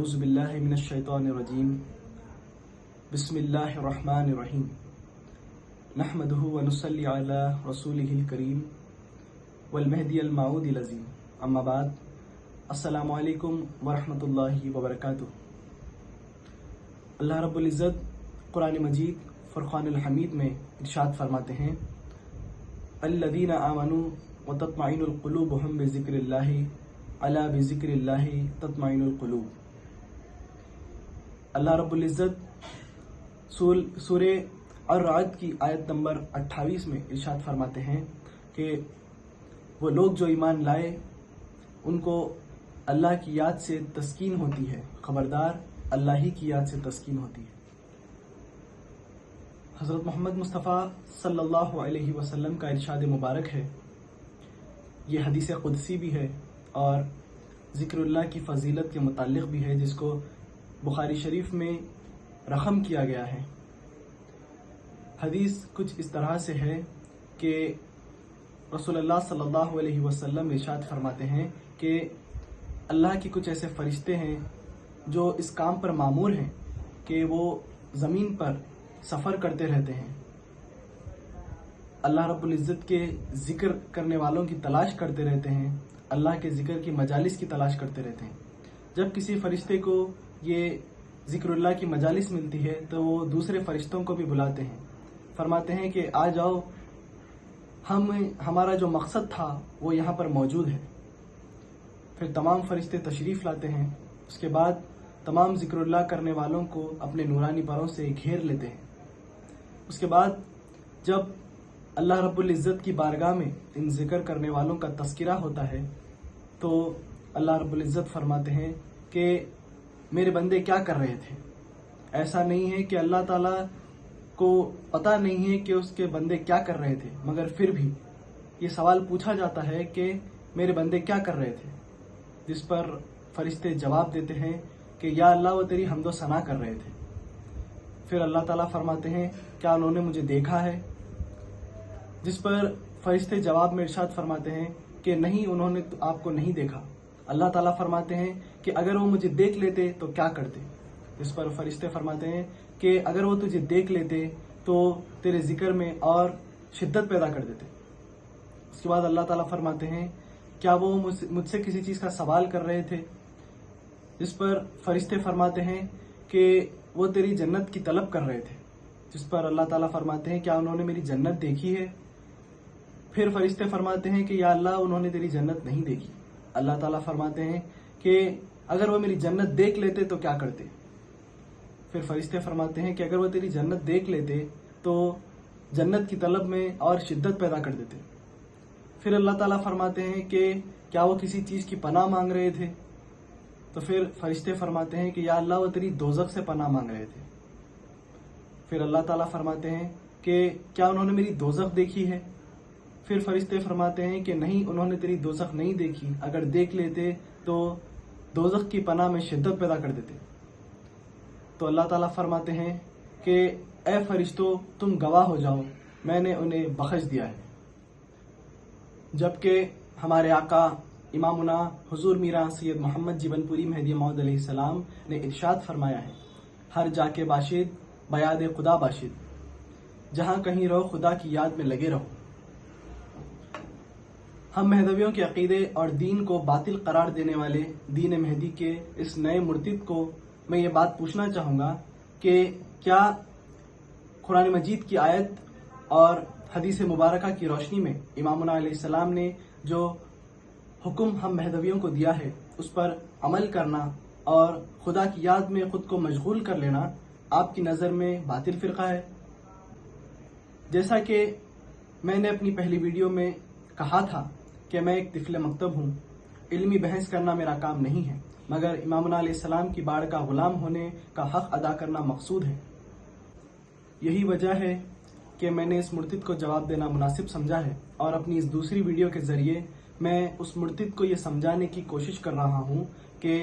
अऊज़ु बिल्लाहि मिनश शैतानिर रजीम बिस्मिल्लाहिर रहमानिर रहीम नहमदुहु व नुसल्ली अला रसूलिहिल करीम वल महदियल मऊदिल अज़ीम अम्मा बाद अस्सलामु अलैकुम व रहमतुल्लाहि व बरकातुहू। अल्लाह रब्बुल इज़्ज़त कुरान मजीद फुरक़ानुल हमीद में इरशाद फरमाते हैं, अल्लज़ीना आमनू व तत्मइनुल क़ुलूबुहुम बिज़िक्रिल्लाहि अला बिज़िक्रिल्लाहि तत्मइनुल क़ुलूब। अल्लाह रब्बुल इज़्ज़त सूरे अर्रअद की आयत नंबर 28 में इरशाद फरमाते हैं कि वो लोग जो ईमान लाए उनको अल्लाह की याद से तस्कीन होती है, खबरदार अल्लाह ही की याद से तस्कीन होती है। हज़रत मोहम्मद मुस्तफ़ा सल्लल्लाहु अलैहि वसल्लम का इरशाद मुबारक है, ये हदीस क़ुदसी भी है और ज़िक्रुल्लाह की फ़जीलत के मुताल्लिक़ भी है, जिसको बुखारी शरीफ में रक़म किया गया है। हदीस कुछ इस तरह से है कि रसूलुल्लाह सल्लल्लाहु अलैहि वसल्लम इरशाद फरमाते हैं कि अल्लाह के कुछ ऐसे फ़रिश्ते हैं जो इस काम पर मामूर हैं कि वो ज़मीन पर सफ़र करते रहते हैं, अल्लाह रब्बुल इज़्ज़त के ज़िक्र करने वालों की तलाश करते रहते हैं, अल्लाह के ज़िक्र की मजालिस की तलाश करते रहते हैं। जब किसी फ़रिश्ते को ये ज़िक्रुल्लाह की मजालिस मिलती है तो वो दूसरे फ़रिश्तों को भी बुलाते हैं, फरमाते हैं कि आ जाओ, हमारा जो मकसद था वो यहाँ पर मौजूद है। फिर तमाम फ़रिश्ते तशरीफ़ लाते हैं। उसके बाद तमाम ज़िक्रुल्लाह करने वालों को अपने नूरानी परों से घेर लेते हैं। उसके बाद जब अल्लाह रब्बुल इज़्ज़त की बारगाह में इन ज़िक्र करने वालों का तज़किरा होता है तो अल्लाह रब्बुल इज़्ज़त फरमाते हैं कि मेरे बंदे क्या कर रहे थे। ऐसा नहीं है कि अल्लाह ताला को पता नहीं है कि उसके बंदे क्या कर रहे थे, मगर फिर भी ये सवाल पूछा जाता है कि मेरे बंदे क्या कर रहे थे, जिस पर फरिश्ते जवाब देते हैं कि या अल्लाह वो तेरी हम्दो सना कर रहे थे। फिर अल्लाह ताला फरमाते हैं क्या उन्होंने मुझे देखा है, जिस पर फरिश्ते जवाब में इरशाद फरमाते हैं कि नहीं, उन्होंने तो आपको नहीं देखा। अल्लाह ताला फरमाते हैं कि अगर वो मुझे देख लेते तो क्या करते, जिस पर फरिश्ते फरमाते हैं कि अगर वो तुझे देख लेते तो तेरे जिक्र में और शिद्दत पैदा कर देते। उसके बाद अल्लाह ताला फरमाते हैं क्या वो मुझसे किसी चीज़ का सवाल कर रहे थे, जिस पर फरिश्ते फरमाते हैं कि वो तेरी जन्नत की तलब कर रहे थे, जिस पर अल्लाह ताला फरमाते हैं क्या उन्होंने मेरी जन्नत देखी है। फिर फरिश्ते फरमाते हैं कि या अल्लाह उन्होंने तेरी जन्नत नहीं देखी। अल्लाह ताला फरमाते हैं कि अगर वो मेरी जन्नत देख लेते तो क्या करते। फिर फरिश्ते फरमाते हैं कि अगर वो तेरी जन्नत देख लेते तो जन्नत की तलब में और शिद्दत पैदा कर देते। फिर अल्लाह ताला फरमाते हैं कि क्या वो किसी चीज़ की पनाह मांग रहे थे, तो फिर फरिश्ते फरमाते हैं कि या अल्लाह वो तेरी दोज़ख से पनाह मांग रहे थे। फिर अल्लाह ताला फरमाते हैं कि क्या उन्होंने मेरी दोज़ख देखी है। फिर फरिश्ते फरमाते हैं कि नहीं, उन्होंने तेरी दोज़ख नहीं देखी, अगर देख लेते तो दोज़ख की पनाह में शिद्दत पैदा कर देते। तो अल्लाह ताला फरमाते हैं कि ए फरिश्तों, तुम गवाह हो जाओ, मैंने उन्हें बख्श दिया है। जबकि हमारे आका इमामुना हुजूर मीरा सैयद मोहम्मद जीवनपुरी महदी मौद अलैहिस्सलाम ने इरशाद फरमाया है, हर जाके बाशिद बयाद खुदा बाशिद, जहाँ कहीं रहो खुदा की याद में लगे रहो। हम महदवियों के अकीदे और दीन को बातिल करार देने वाले दीन महदी के इस नए मुर्तिद को मैं ये बात पूछना चाहूँगा कि क्या कुरान मजीद की आयत और हदीस मुबारका की रोशनी में इमामुना अलैहिस्सलाम ने जो हुक्म हम महदवियों को दिया है उस पर अमल करना और खुदा की याद में खुद को मशगूल कर लेना आपकी नज़र में बातिल फ़िरका है। जैसा कि मैंने अपनी पहली वीडियो में कहा था कि मैं एक तिफ़्ल मकतब हूँ, इल्मी बहस करना मेरा काम नहीं है, मगर इमामुना अलैहिस्सलाम की बाड़ का ग़ुलाम होने का हक़ अदा करना मकसूद है। यही वजह है कि मैंने इस मुर्तिद को जवाब देना मुनासिब समझा है और अपनी इस दूसरी वीडियो के ज़रिए मैं उस मुर्तिद को ये समझाने की कोशिश कर रहा हूँ कि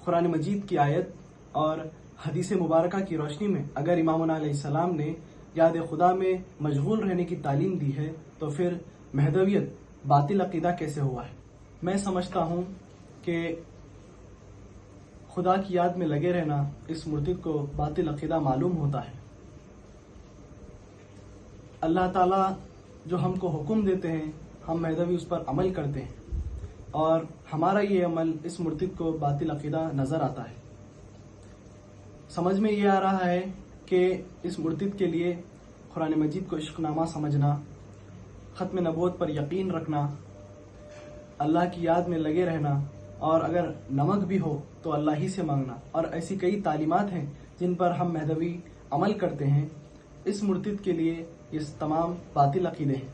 कुरान मजीद की आयत और हदीस मुबारका की रोशनी में अगर इमामुना अलैहिस्सलाम ने याद खुदा में मशगूल रहने की तालीम दी है तो फिर महदवियत बातिल अकीदा कैसे हुआ है। मैं समझता हूँ कि خدا کی یاد میں لگے رہنا اس مرتد کو باطل عقیدہ معلوم ہوتا ہے۔ اللہ تعالیٰ جو ہم کو حکم دیتے ہیں ہم مہدوی اس پر عمل کرتے ہیں، اور ہمارا یہ عمل اس مرتد کو باطل عقیدہ نظر آتا ہے۔ سمجھ میں یہ آ رہا ہے کہ اس مرتد کے لیے قرآن مجید کو عشق نامہ سمجھنا، ختم نبوت پر یقین رکھنا، اللہ کی یاد میں لگے رہنا، اور اگر نمک بھی ہو تو اللہ ہی سے مانگنا، اور ایسی کئی تعلیمات ہیں جن پر ہم مہدوی عمل کرتے ہیں، اس مرتد کے لیے یہ تمام باطل عقیدے ہیں۔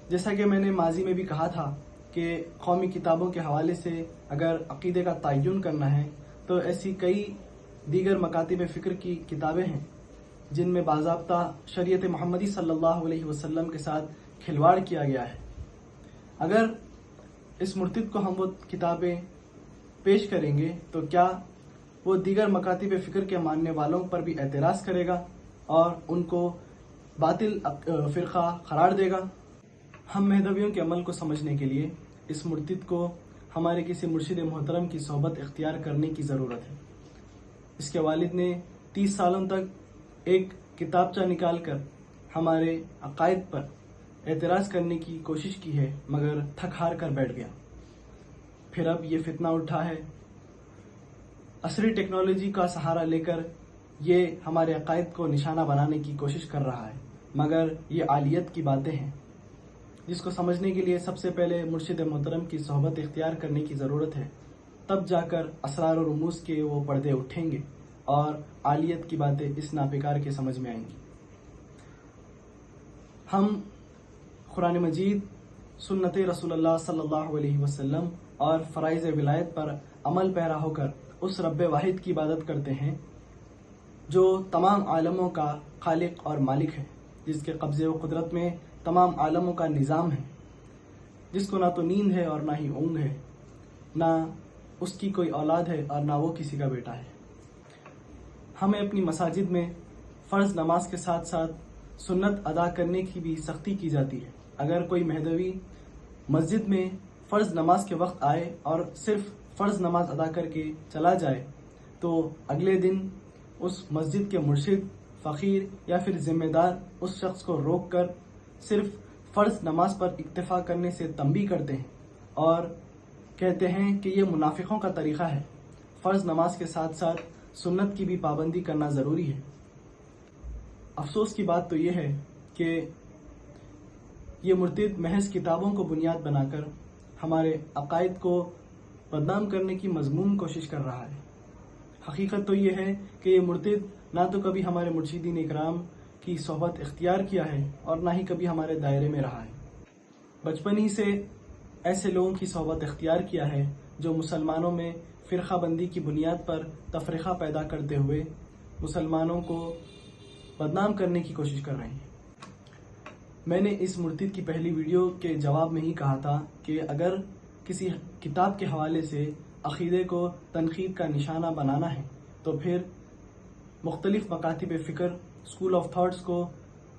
جیسا کہ میں نے ماضی میں بھی کہا تھا کہ قومی کتابوں کے حوالے سے اگر عقیدے کا تعین کرنا ہے تو ایسی کئی دیگر مکاتب فکر کی کتابیں ہیں جن میں باضابطہ شریعت محمدی صلی اللہ علیہ وسلم کے ساتھ کھلواڑ کیا گیا ہے۔ اگر اس مرتد کو ہم وہ کتابیں پیش کریں گے تو کیا وہ دیگر مکاتب فکر کے ماننے والوں پر بھی اعتراض کرے گا اور ان کو باطل فرقہ قرار دے گا؟ ہم مہدویوں کے عمل کو سمجھنے کے لیے اس مرتد کو ہمارے کسی مرشد محترم کی صحبت اختیار کرنے کی ضرورت ہے۔ اس کے والد نے 30 سالوں تک ایک کتابچہ نکال کر ہمارے عقائد پر اعتراض کرنے کی کوشش کی ہے، مگر تھک ہار کر بیٹھ گیا۔ پھر اب یہ فتنہ اٹھا ہے، عصری ٹیکنالوجی کا سہارا لے کر یہ ہمارے عقائد کو نشانہ بنانے کی کوشش کر رہا ہے، مگر یہ عالیت کی باتیں ہیں جس کو سمجھنے کے لیے سب سے پہلے مرشد محترم کی صحبت اختیار کرنے کی ضرورت ہے، تب جا کر اسرار و رموز کے وہ پردے اٹھیں گے اور عالیت کی باتیں اس ناپیکار کے سمجھ میں آئیں گی۔ ہم قرآن مجید، سنت رسول اللہ صلی اللہ علیہ وسلم اور فرائض ولایت پر عمل پیرا ہو کر اس رب واحد کی عبادت کرتے ہیں جو تمام عالموں کا خالق اور مالک ہے، جس کے قبضے و قدرت میں تمام عالموں کا نظام ہے، جس کو نہ تو نیند ہے اور نہ ہی اونگ ہے، نہ اس کی کوئی اولاد ہے اور نہ وہ کسی کا بیٹا ہے۔ ہمیں اپنی مساجد میں فرض نماز کے ساتھ ساتھ سنت ادا کرنے کی بھی سختی کی جاتی ہے۔ اگر کوئی مہدوی مسجد میں فرض نماز کے وقت آئے اور صرف فرض نماز ادا کر کے چلا جائے تو اگلے دن اس مسجد کے مرشد، فقیر یا پھر ذمہ دار اس شخص کو روک کر صرف فرض نماز پر اکتفا کرنے سے تنبیہ کرتے ہیں اور کہتے ہیں کہ یہ منافقوں کا طریقہ ہے، فرض نماز کے ساتھ ساتھ سنت کی بھی پابندی کرنا ضروری ہے۔ افسوس کی بات تو یہ ہے کہ یہ مرتد محض کتابوں کو بنیاد بنا کر ہمارے عقائد کو بدنام کرنے کی مذموم کوشش کر رہا ہے۔ حقیقت تو یہ ہے کہ یہ مرتد نہ تو کبھی ہمارے مرشدین اکرام کی صحبت اختیار کیا ہے اور نہ ہی کبھی ہمارے دائرے میں رہا ہے۔ بچپن ہی سے ایسے لوگوں کی صحبت اختیار کیا ہے جو مسلمانوں میں فرقہ بندی کی بنیاد پر تفرقہ پیدا کرتے ہوئے مسلمانوں کو بدنام کرنے کی کوشش کر رہے ہیں۔ میں نے اس مرتد کی پہلی ویڈیو کے جواب میں ہی کہا تھا کہ اگر کسی کتاب کے حوالے سے عقیدے کو تنقید کا نشانہ بنانا ہے تو پھر مختلف مکاتب فکر، اسکول آف تھاٹس کو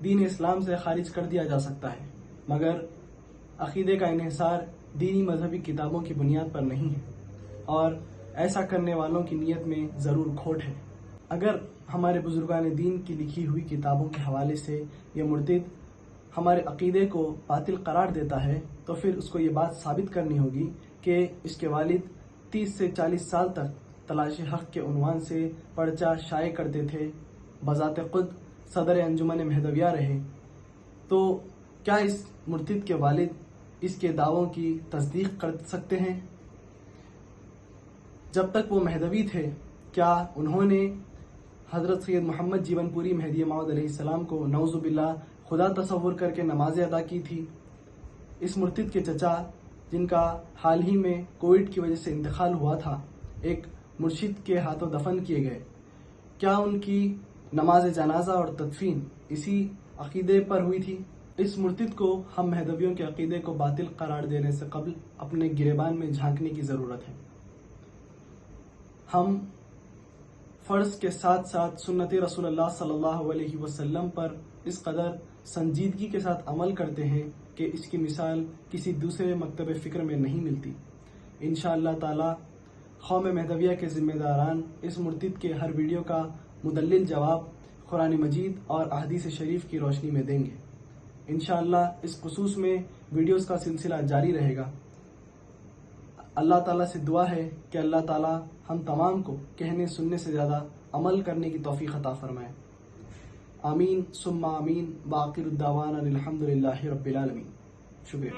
دین اسلام سے خارج کر دیا جا سکتا ہے، مگر عقیدے کا انحصار دینی مذہبی کتابوں کی بنیاد پر نہیں ہے، اور ایسا کرنے والوں کی نیت میں ضرور کھوٹ ہے۔ اگر ہمارے بزرگان دین کی لکھی ہوئی کتابوں کے حوالے سے یہ مرتد ہمارے عقیدے کو باطل قرار دیتا ہے تو پھر اس کو یہ بات ثابت کرنی ہوگی کہ اس کے والد 30 سے 40 سال تک تلاش حق کے عنوان سے پرچہ شائع کرتے تھے، بذات خود صدر انجمن مہدویہ رہے، تو کیا اس مرتد کے والد اس کے دعووں کی تصدیق کر سکتے ہیں؟ جب تک وہ مہدوی تھے کیا انہوں نے حضرت سید محمد جیون پوری مہدی موعود علیہ السلام کو نعوذ باللہ خدا تصور کر کے نمازیں ادا کی تھی؟ اس مرتد کے چچا، جن کا حال ہی میں کووڈ کی وجہ سے انتقال ہوا تھا، ایک مرشد کے ہاتھوں دفن کیے گئے، کیا ان کی نماز جنازہ اور تدفین اسی عقیدے پر ہوئی تھی؟ اس مرتد کو ہم مہدویوں کے عقیدے کو باطل قرار دینے سے قبل اپنے گریبان میں جھانکنے کی ضرورت ہے۔ ہم فرض کے ساتھ ساتھ سنت رسول اللہ صلی اللہ علیہ وسلم پر اس قدر سنجیدگی کے ساتھ عمل کرتے ہیں کہ اس کی مثال کسی دوسرے مکتب فکر میں نہیں ملتی۔ انشاءاللہ تعالی قوم مہدویہ کے ذمہ داران اس مرتد کے ہر ویڈیو کا مدلل جواب قرآن مجید اور احادیث شریف کی روشنی میں دیں گے۔ انشاءاللہ اس خصوص میں ویڈیوز کا سلسلہ جاری رہے گا۔ اللہ تعالیٰ سے دعا ہے کہ اللہ تعالیٰ ہم تمام کو کہنے سننے سے زیادہ عمل کرنے کی توفیق عطا فرمائے۔ آمین ثم آمین، وآخر الدعوانا الحمدللہ رب العالمین۔ شکریہ۔